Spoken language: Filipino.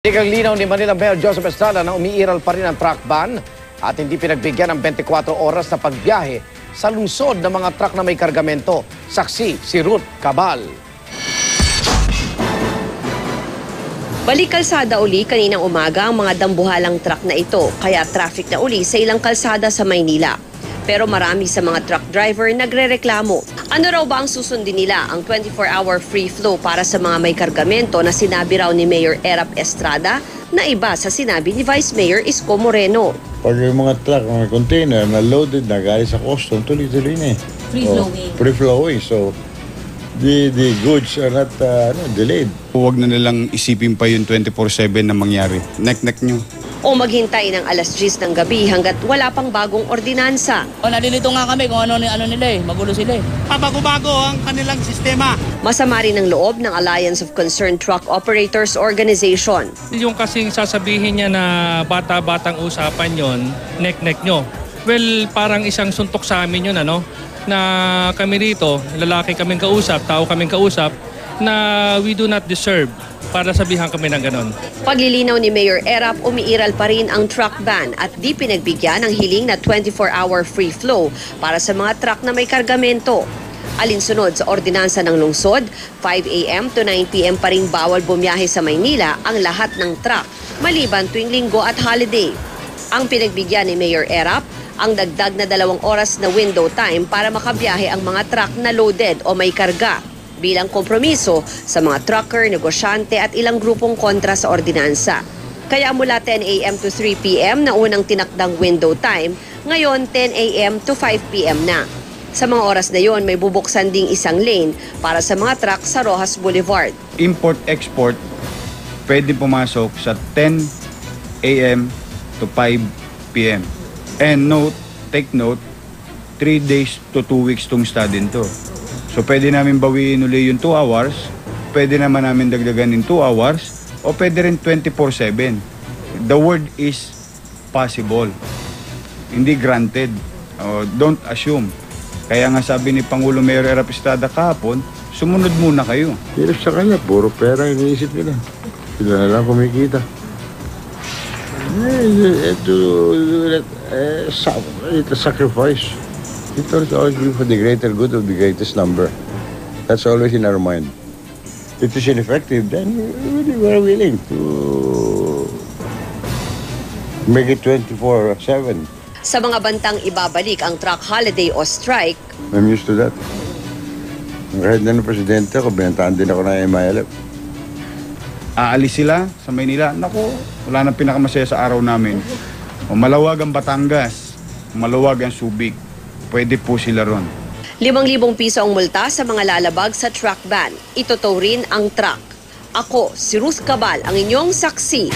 Igang linaw ni Manila Mayor Joseph Estrada na umiiral pa rin ang truck ban at hindi pinagbigyan ng 24 oras na pagbiyahe sa lungsod ng mga truck na may kargamento. Saksi si Ruth Cabal. Balik kalsada uli kaninang umaga ang mga dambuhalang truck na ito, kaya traffic na uli sa ilang kalsada sa Maynila. Pero marami sa mga truck driver nagrereklamo. Ano raw ba ang susundin nila, ang 24-hour free flow para sa mga may kargamento na sinabi raw ni Mayor Erap Estrada na iba sa sinabi ni Vice Mayor Isko Moreno? Pag yung mga truck, mga container na loaded na galing sa custom, tuloy-tuloy na eh. Free-flowing. Free-flowing. So, the goods are not delayed. Huwag na nilang isipin pa yung 24/7 na mangyari. Nek-nek nyo. O maghintay ng alas 10 ng gabi hanggat wala pang bagong ordinansa. Nalilito nga kami kung ano nila magulo sila Bago-bago ang kanilang sistema. Masama rin ang loob ng Alliance of Concerned Truck Operators Organization. Yung kasing sasabihin niya na bata-batang usapan yon, nek-nek nyo. Well, parang isang suntok sa amin yun, na kami rito, lalaki kaming kausap, tao kaming kausap, na we do not deserve para sabihan kami ng ganon. Paglilinaw ni Mayor Erap, umiiral pa rin ang truck ban at di pinagbigyan ang hiling na 24-hour free flow para sa mga truck na may kargamento. Alinsunod sa ordinansa ng lungsod, 5 a.m. to 9 p.m. pa rin bawal bumiyahe sa Maynila ang lahat ng truck, maliban tuwing linggo at holiday. Ang pinagbigyan ni Mayor Erap, ang dagdag na 2 oras na window time para makabiyahe ang mga truck na loaded o may karga, bilang kompromiso sa mga trucker, negosyante at ilang grupong kontra sa ordinansa. Kaya mula 10 a.m. to 3 p.m. na unang tinakdang window time, ngayon 10 a.m. to 5 p.m. na. Sa mga oras na yon, may bubuksan ding isang lane para sa mga truck sa Rojas Boulevard. Import-export, pwede pumasok sa 10 a.m. to 5 p.m. And take note, 3 days to 2 weeks itong study to. So pwede namin bawiin uli yung 2 hours, pwede naman namin dagdagan ng 2 hours, o pwede rin 24/7. The word is possible, hindi granted. Don't assume. Kaya nga sabi ni Pangulo Mayor Erap Estrada kahapon, sumunod muna kayo. Hirap sa kanya, puro pera iniisip nila. Sila na lang kumikita. It's a sacrifice. It will always be for the greater good of the greatest number. That's always in our mind. If it's ineffective, then we're willing to make it 24/7. Sa mga bantang ibabalik ang truck holiday o strike, I'm used to that. Kahit na ng presidente ako, binantaan din ako ng MILF. Aalis sila sa Maynila. Naku, wala nang pinakamasaya sa araw namin. O maluwag ang Batangas, maluwag ang Subic. Pwede po sila ron. 5,000 piso ang multa sa mga lalabag sa truck ban. Itotow rin ang truck. Ako, si Ruth Cabal, ang inyong saksi.